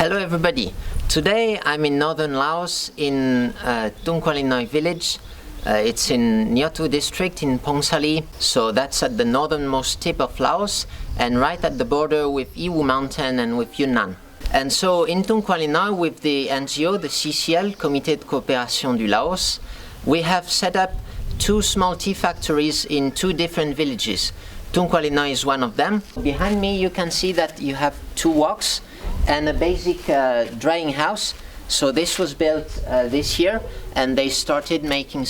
Hello everybody. Today I'm in northern Laos in Tung Kwali Noi village. It's in Nyoto district in Phong Sali. So that's at the northernmost tip of Laos and right at the border with Iwu Mountain and with Yunnan. And so in Tung Kwali Noi with the NGO, the CCL, Comité de Coopération du Laos, we have set up two small tea factories in two different villages. Tung Kwali Noi is one of them. Behind me you can see that you have two woks and a basic drying house. So this was built this year and they started making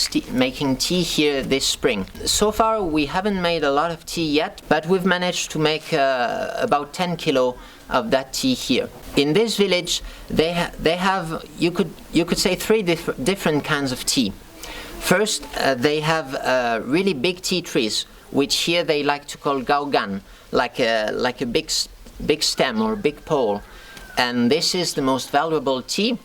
tea here this spring. So far we haven't made a lot of tea yet, but we've managed to make about 10 kilo of that tea here. In this village they have, you could say, three different kinds of tea. First they have really big tea trees, which here they like to call gaogan, like a big stem or big pole. And this is the most valuable tea,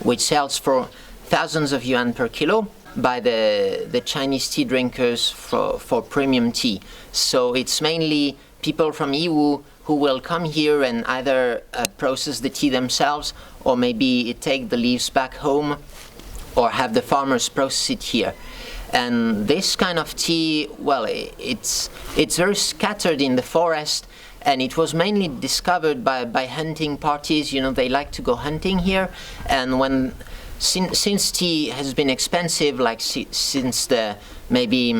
which sells for thousands of yuan per kilo by the Chinese tea drinkers for premium tea. So it's mainly people from Iwu who will come here and either process the tea themselves or maybe take the leaves back home or have the farmers process it here. And this kind of tea, well, it's very scattered in the forest, and it was mainly discovered by hunting parties. You know, they like to go hunting here, and since tea has been expensive, like since the maybe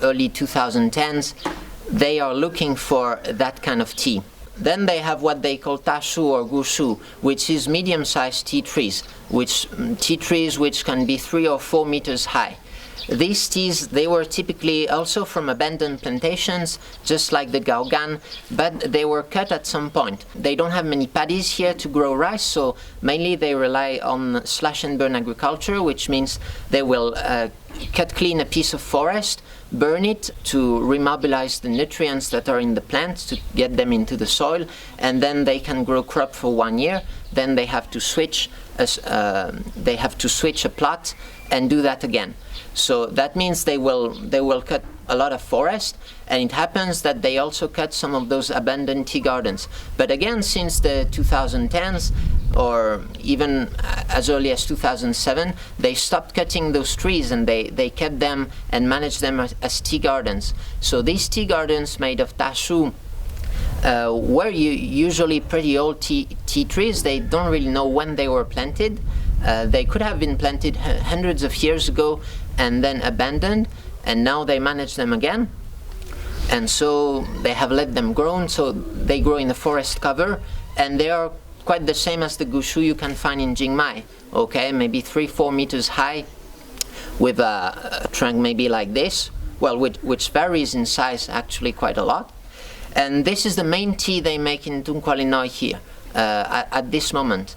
early 2010s, they are looking for that kind of tea. Then they have what they call tashu or gushu, which is medium-sized tea trees, which can be 3 or 4 meters high. These teas, they were typically also from abandoned plantations, just like the gaogan, but they were cut at some point. They don't have many paddies here to grow rice, so mainly they rely on slash and burn agriculture, which means they will cut clean a piece of forest, burn it to remobilize the nutrients that are in the plants to get them into the soil, and then they can grow crop for 1 year. Then they have to switch a plot and do that again. So that means they will cut a lot of forest, and it happens that they also cut some of those abandoned tea gardens. But again, since the 2010s, or even as early as 2007, they stopped cutting those trees and they kept them and managed them as tea gardens. So these tea gardens made of tashu were usually pretty old tea trees. They don't really know when they were planted. They could have been planted hundreds of years ago and then abandoned, and now they manage them again. And so they have let them grow, so they grow in the forest cover, and they are quite the same as the gushu you can find in Jingmai. Okay, maybe 3-4 meters high, with a trunk maybe like this, well, which varies in size actually quite a lot. And this is the main tea they make in Tung Kwali Noi here at this moment.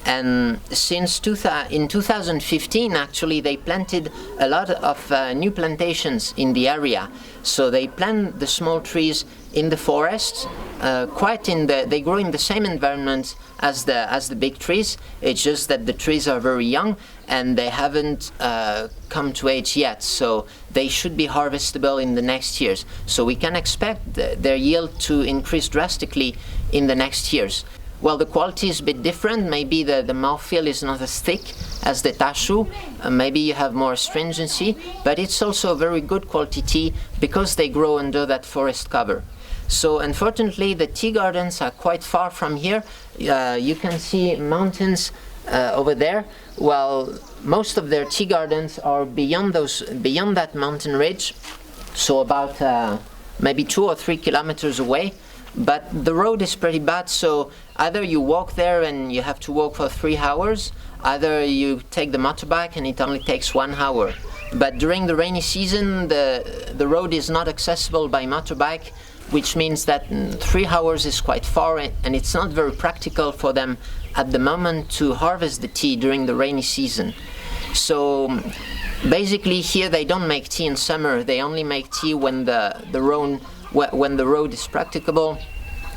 And since in 2015, actually, they planted a lot of new plantations in the area. So they plant the small trees in the forests, they grow in the same environment as the big trees. It's just that the trees are very young and they haven't come to age yet. So they should be harvestable in the next years. So we can expect their yield to increase drastically in the next years. Well, the quality is a bit different. Maybe the mouthfeel is not as thick as the tashu. Maybe you have more astringency, but it's also a very good quality tea because they grow under that forest cover. So unfortunately, the tea gardens are quite far from here. You can see mountains over there. Well, most of their tea gardens are beyond that mountain ridge, so about maybe 2 or 3 kilometers away. But the road is pretty bad, so either you walk there and you have to walk for 3 hours, either you take the motorbike and it only takes 1 hour. But during the rainy season, the road is not accessible by motorbike, which means that 3 hours is quite far, and it's not very practical for them at the moment to harvest the tea during the rainy season. So basically here they don't make tea in summer, they only make tea when the road is practicable,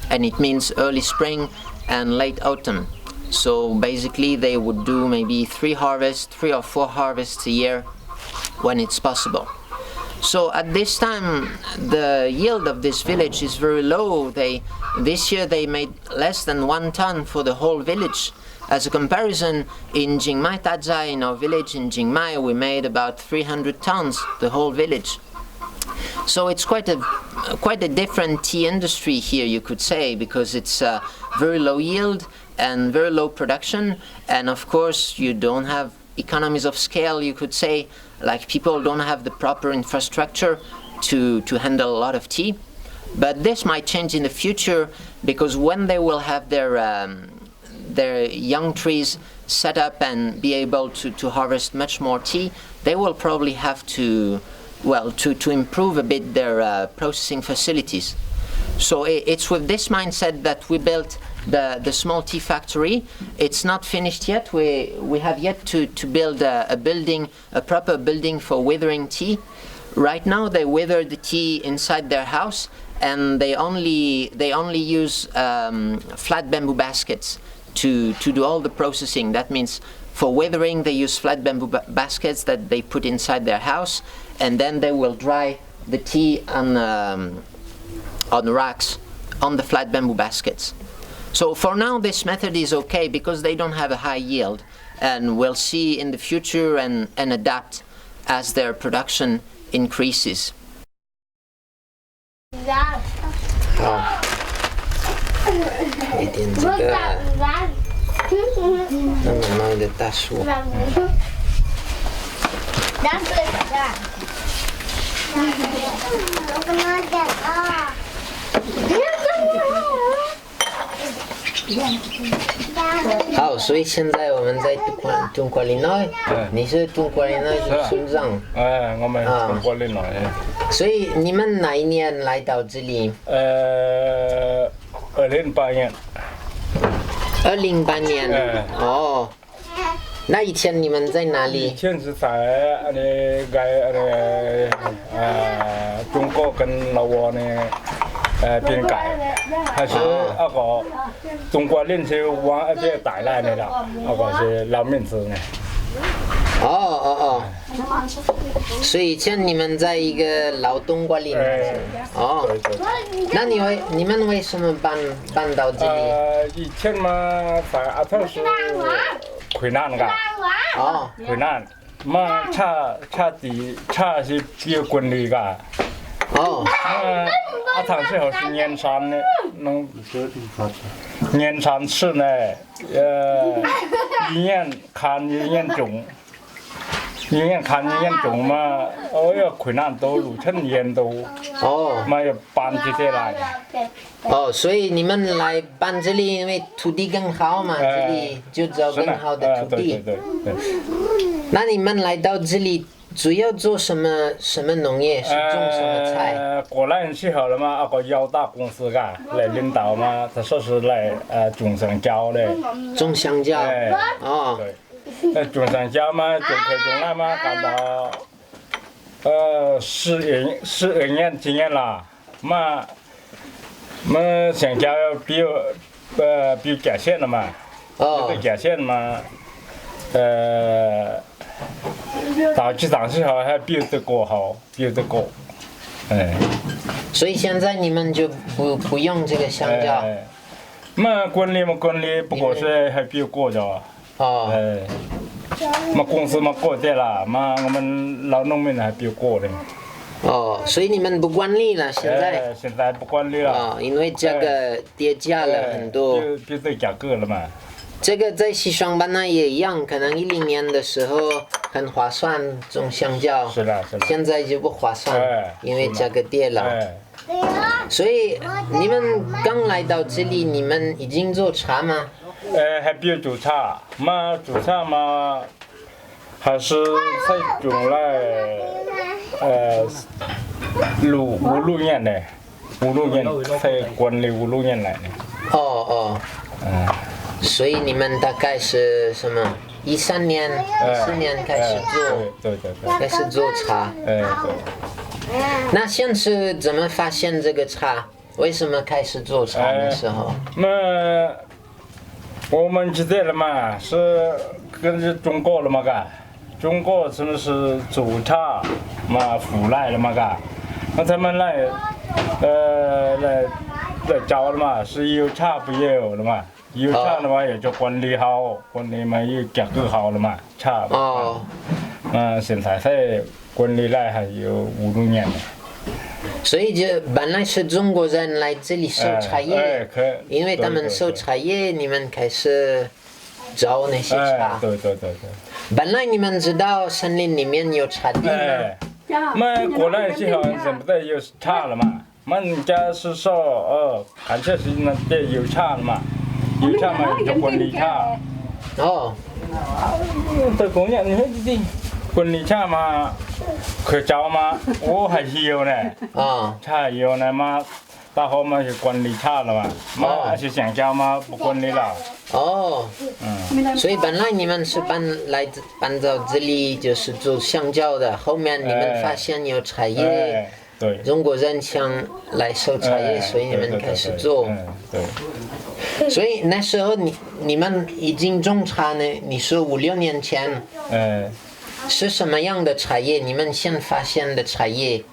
and it means early spring and late autumn. So basically they would do maybe 3 or 4 harvests a year when it's possible. So at this time, the yield of this village is very low. This year they made less than 1 ton for the whole village. As a comparison, in Jingmai Tadzai, in our village in Jingmai, we made about 300 tons, the whole village. So it's quite a different tea industry here, you could say, because it's very low yield and very low production, and of course you don't have economies of scale, you could say, like people don't have the proper infrastructure to handle a lot of tea. But this might change in the future, because when they will have their young trees set up and be able to harvest much more tea, they will probably have to improve a bit their processing facilities. So it's with this mindset that we built the small tea factory. It's not finished yet. We have yet to build a proper building for withering tea. Right now they wither the tea inside their house, and they only use flat bamboo baskets to do all the processing. That means for withering they use flat bamboo baskets that they put inside their house, and then they will dry the tea on racks on the flat bamboo baskets. So for now this method is okay because they don't have a high yield, and we'll see in the future and adapt as their production increases. 好，一点这个那么慢的大树。好，所以现在我们在中国林内，你是中国林内的村长。我们中国林内。所以你们哪一年来到这里？2008年。2008年。哦。那以前你们在哪里？以前是在中国跟老挝呢。边界，还是那个中国人是往那边带来的了，那个是老名字呢。哦，所以以前你们在一个老东瓜林。哦。那你们为什么搬到这里？以前嘛，在阿头是困难的。哦。困难，嘛差是比较管理的。哦。阿汤是好是年山的，年山吃呢，一年看一年种，嘛，要困难多，路程远多，嘛要搬起这来。所以你们来搬这里，因为土地更好嘛，这里就找更好的土地。对。那你们来到这里？主要做什么农业？是种什么菜？过来时候了嘛，那个药大公司噶来领导嘛，他说是来种香蕉的。种香蕉。对。种香蕉嘛，种来嘛，干到12年几年了，嘛香蕉比改善了嘛，改善嘛，到机场时候还比得过好，所以现在你们就不用这个香蕉。嘛管理，不过是还比过着。嘛公司嘛过的了，嘛我们老农民还比过的。所以你们不管理了，现在不管理了。因为这个跌价了很多。比这价格了嘛。这个在西双版纳也一样，可能10年的时候很划算种香蕉，是的。现在就不划算，因为价格跌了。所以你们刚来到这里，你们已经做茶吗？还没有做茶嘛，还是在种来56年的，56年才管理56年来的。所以你们大概是什么？13年、14年开始做，开始做茶。那先是怎么发现这个茶？为什么开始做茶的时候？我们记得了嘛，是跟着中国了嘛个，中国真的是做茶，嘛腐烂了嘛嘎，那他们来招了嘛，是有差不也有了嘛，有差的嘛也就管理好，管理嘛又价格好了嘛，差。哦，现在才管理来还有5、6年了。所以就本来是中国人来这里收茶叶，因为他们收茶叶，你们开始找那些茶。对。本来你们知道森林里面有茶地吗？过来之后怎么的有茶了嘛？人家是说看起是那边有茶了嘛，有茶嘛就管理茶。哦。对，公园你看这管理茶嘛，可招嘛，我还有呢。茶有呢嘛，大伙嘛是管理茶了嘛，是香蕉嘛不管理了。所以本来你们是搬到这里就是做香蕉的，后面你们发现有茶叶，对，中国人想来收茶叶，所以你们开始做。对。所以那时候你们已经种茶呢？你说5、6年前。是什么样的茶叶？你们先发现的茶叶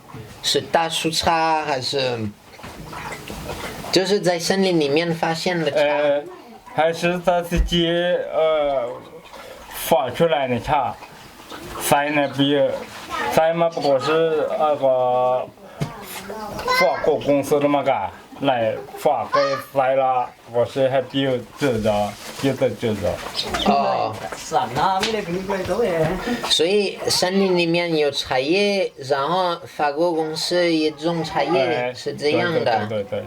是大树茶还是就是在森林里面发现的茶？还是他自己发出来的茶。摘呢摘嘛不过是那个法国公司的嘛个来发给摘了，我是还比较知道，有的知道。所以森林里面有茶叶，然后法国公司也种茶叶，是这样的。对。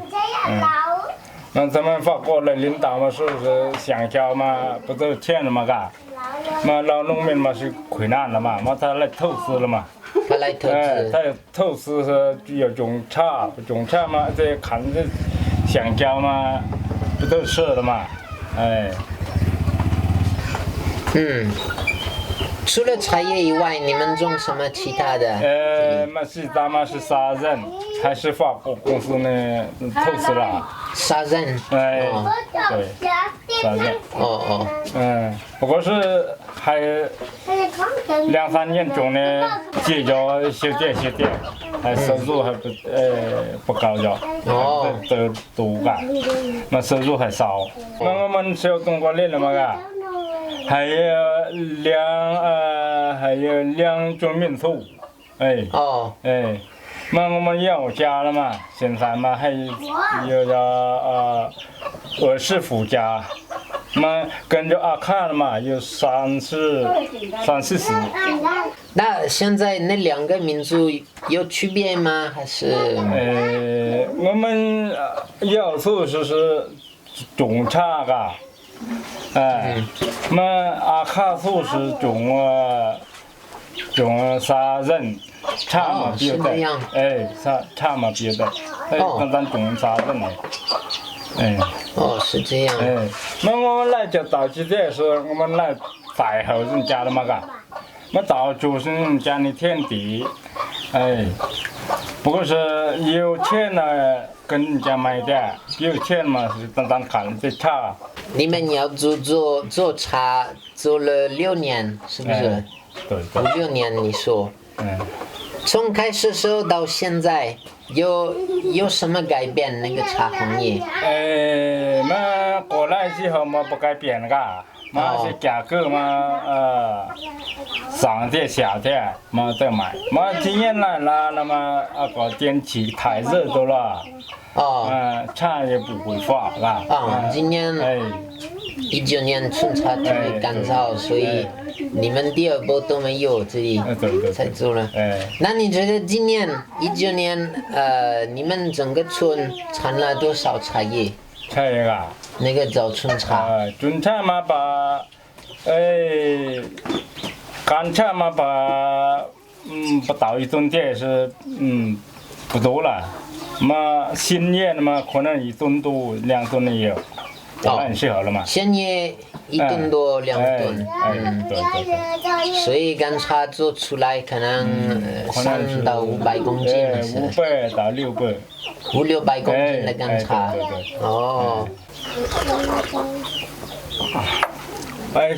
那咱们法国的领导嘛，是香蕉嘛，不是欠了嘛个，嘛老农民嘛是困难了嘛，他来投资了嘛。他来投资。他投资是要种茶嘛，这看这香蕉嘛，不都是了嘛，除了茶叶以外，你们种什么其他的？咱们是杀人，还是法国公司呢投资了？杀人。对，杀人。不过是还2、3年中呢，结交小店，还收入还不高着，都多干，那收入还少。我们是有中国人了嘛个？还有2种民族，那我们有家了嘛，现在嘛还有20户家，那跟着阿卡了嘛有30、40。那现在那2个民族有区别吗？还是？我们要素是种茶噶。那阿卡族是种杀人，茶嘛别的，茶嘛别的，咱种杀人的，是这样。那我们来就到这里是我们来在后人家的嘛个，那到就是人家的田地，不过是有钱了跟人家买的，有钱嘛是咱看这茶。你们要做茶做了6年，是不是？对。5、6年，你说。从开始时候到现在，有什么改变那个茶行业？那过来之后嘛不改变了噶，嘛是价格嘛上点下点嘛再买，嘛今年来了那么个天气太热多了。茶也不会发，是吧？今年19年春茶特别干燥，所以你们第2波都没有，这里才做了。那你觉得今年19年，你们整个村产了多少茶叶？茶叶啊？那个早春茶。春茶嘛把，干茶嘛把，不到1吨点是，不多了。嘛，新叶的嘛，可能1吨多、2吨也有，很适合了嘛。新叶1吨多、2吨，对。所以干茶做出来可能300到500公斤，500到600。500、600公斤的干茶。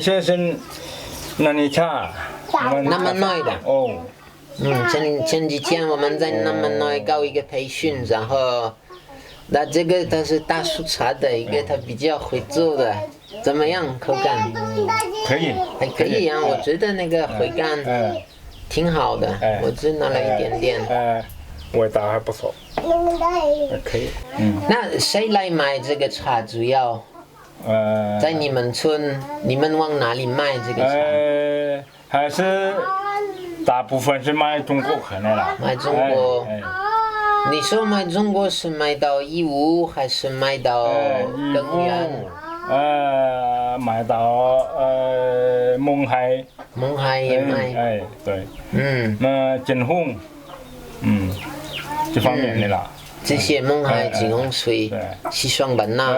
这是那你茶，那么耐的。前几天我们在他们那搞一个培训，然后那这个他是大树茶的一个，他比较会做的，怎么样口感？可以，还可以啊，我觉得那个回甘挺好的，我只拿了一点点。味道还不错，可以。那谁来买这个茶？主要在你们村，你们往哪里卖这个茶？还是大部分是买中国客的了。买中国。你说买中国是买到义乌还是买到更远？买到勐海。勐海也卖。对。那金红，这方面的啦。这些勐海、金红水、西双版纳。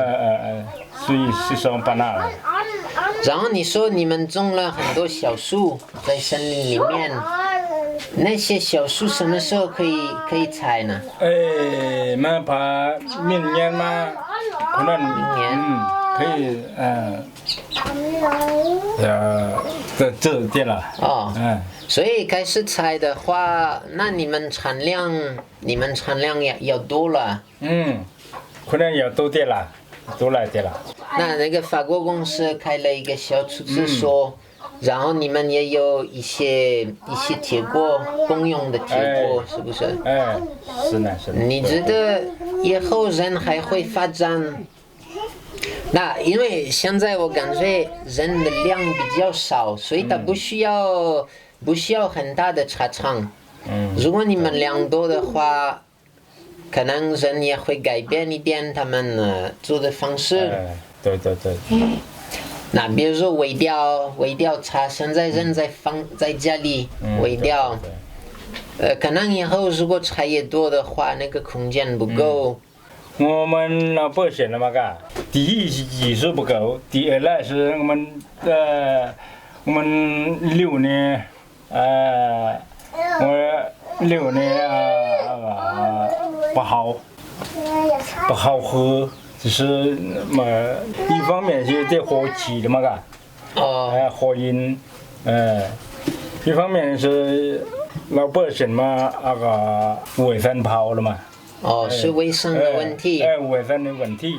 西双版纳。然后你说你们种了很多小树在森林里面，那些小树什么时候可以采呢？那怕明年嘛，可能明年可以这点了。所以开始采的话，那你们产量要多了。可能要多点了，多来点了。那个法国公司开了一个小出租所，然后你们也有一些铁锅，公用的铁锅，是不是？是的。你觉得以后人还会发展？那因为现在我感觉人的量比较少，所以他不需要很大的茶厂。如果你们量多的话，可能人也会改变一点他们做的方式。对。那比如说微调茶，现在人在家里微调。可能以后如果茶叶多的话，那个空间不够。我们老百姓的嘛个，第一是技术不够，第二呢是我们流呢，不好喝，就是嘛，一方面是得喝气的嘛个，喝音，一方面是老百姓嘛那个卫生泡了嘛。是卫生的问题。卫生的问题。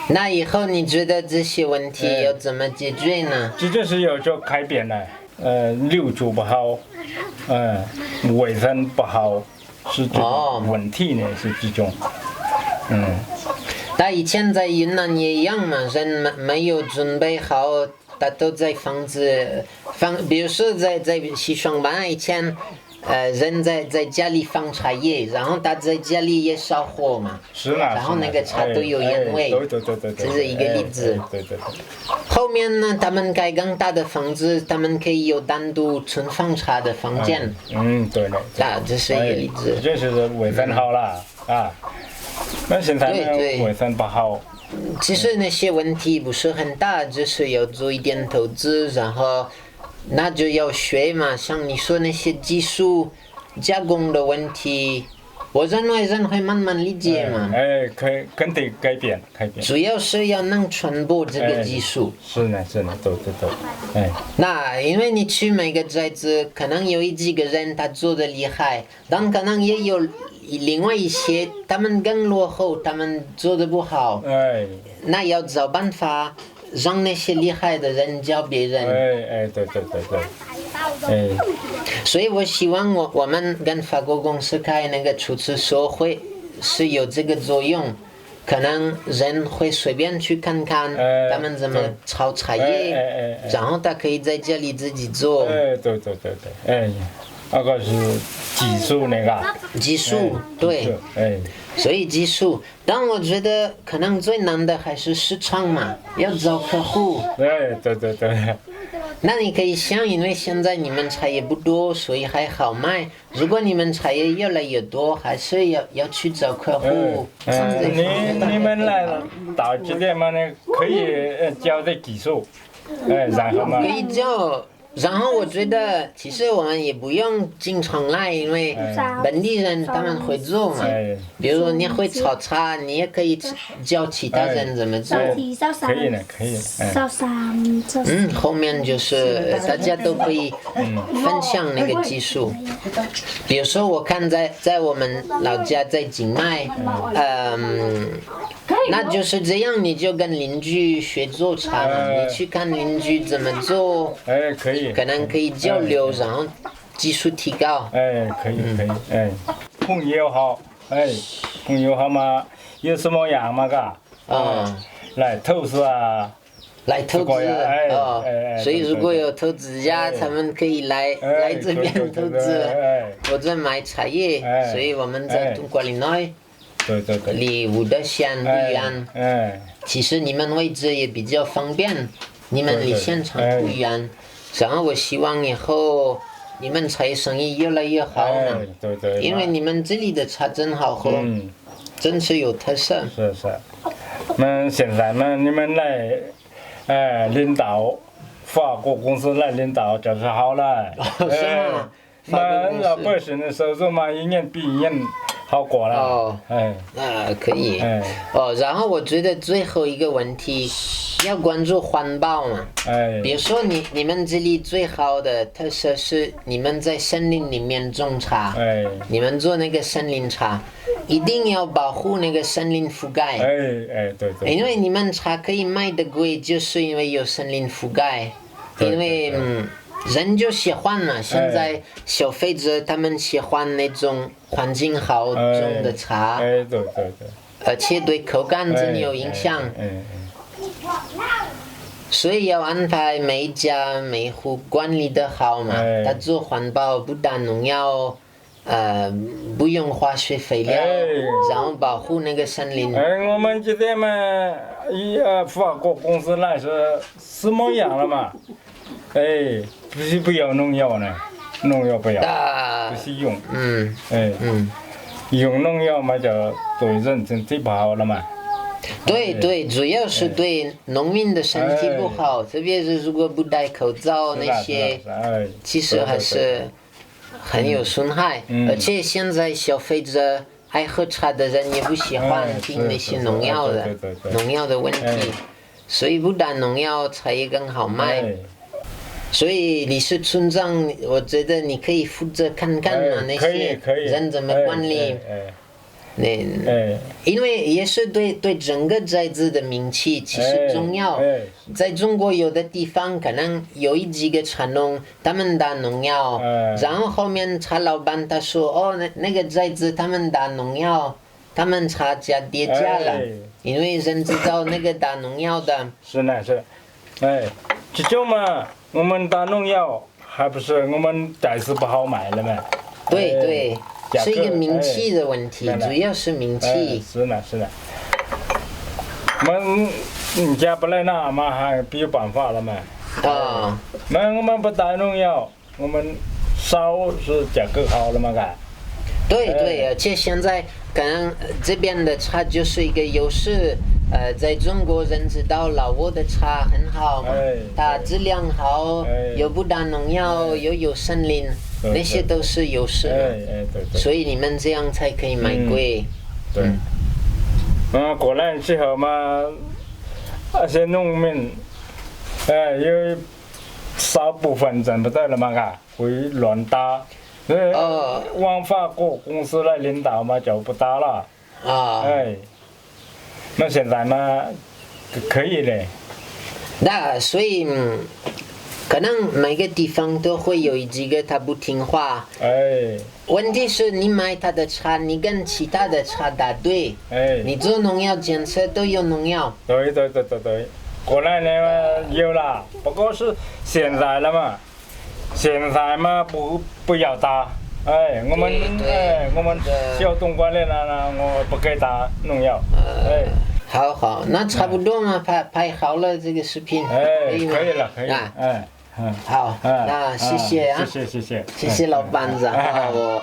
那以后你觉得这些问题要怎么解决呢？这就是要做改变了。流速不好，卫生不好，是这种问题呢，是这种。但以前在云南也一样嘛，人没有准备好，他都在比如说在西双版纳以前。人在家里放茶叶，然后他在家里也烧火嘛，然后那个茶都有烟味，这是一个例子。对。后面呢，他们盖更大的房子，他们可以有单独存放茶的房间。对。这是一个例子。这是卫生好了那现在卫生不好。其实那些问题不是很大，只是要做一点投资，然后。那就要学嘛，像你说那些技术加工的问题，我认为人会慢慢理解嘛。肯定改变。主要是要能传播这个技术。是的，都。那因为你去每个寨子，可能有几个人他做的厉害，但可能也有另外一些他们更落后，他们做的不好。那要找办法。让那些厉害的人教别人。对。所以我希望我们跟法国公司开那个出租所会是有这个作用，可能人会随便去看看他们怎么炒茶叶，然后他可以在家里自己做。对。那个是技术那个。技术，对。所以技术，但我觉得可能最难的还是市场嘛，要找客户。对。那你可以想，因为现在你们茶叶不多，所以还好卖。如果你们茶叶越来越多，还是要去找客户。你们来到这点嘛呢，可以教的技术，然后嘛。可以教。然后我觉得其实我们也不用经常来，因为本地人他们会做嘛。比如说你会炒茶，你也可以教其他人怎么做。可以的，可以的。后面就是大家都可以分享那个技术。比如说我看在我们老家在景迈，那就是这样，你就跟邻居学做茶嘛，你去看邻居怎么做，可以，可能可以交流，然后技术提高。可以，朋友好，朋友好嘛，有什么样嘛嘎？来投资啊。来投资所以如果有投资家，他们可以来这边投资，或者买茶叶。所以我们在中国岭内，离五德县不远。其实你们位置也比较方便，你们离现场不远。然后我希望以后你们茶叶生意越来越好嘛，因为你们这里的茶真好喝，真是有特色。是。那现在呢，你们来。领导，法国公司来领导就是好了。那老百姓的收入嘛，一年比一年好过了。可以。然后我觉得最后一个问题，要关注环保嘛。比如说你们这里最好的特色是你们在森林里面种茶，你们做那个森林茶。一定要保护那个森林覆盖。对。因为你们茶可以卖得贵，就是因为有森林覆盖。因为人就喜欢嘛，现在消费者他们喜欢那种环境好种的茶。对。而且对口感真有影响。所以要安排每一家每户管理得好嘛，他做环保不打农药。不用化学肥料，然后保护那个森林。我们这边嘛，法国公司来是什么样了嘛？不要农药呢，农药不要，不是用。用农药嘛就对人身体不好了嘛。对，主要是对农民的身体不好，特别是如果不戴口罩那些，其实还是。很有损害，而且现在消费者爱喝茶的人也不喜欢听那些农药的问题，所以不打农药茶叶更好卖。所以理事村长，我觉得你可以负责看看那些人怎么管理。因为也是对整个寨子的名气其实重要。在中国有的地方可能有几个茶农他们打农药，然后后面茶老板他说那个寨子他们打农药，他们茶价跌价了，因为人知道那个打农药的。是，这就嘛，我们打农药还不是我们寨子不好卖了嘛？对。是一个名气的问题，主要是名气。是的。你家不来拿嘛，还没有办法了嘛。那我们不打农药，我们烧是价格好了嘛？对，而且现在可能这边的茶就是一个优势。在中国人知道老挝的茶很好嘛，它质量好，又不打农药，又有森林。那些都是优势嘛，所以你们这样才可以卖贵。过来之后嘛，那些农民，有少部分挣不到了嘛，会乱打。往法国公司来领导嘛，就不打了。那现在嘛，可以的。那所以。可能每个地方都会有几个他不听话。问题是你买他的茶，你跟其他的茶打对。你做农药检测都有农药。对。过来呢有了，不过是现在了嘛。现在嘛不要打。我们小东莞的人我不给打农药。好，那差不多嘛，拍好了这个视频。可以了。好，那谢谢啊，谢谢谢谢老板子，我。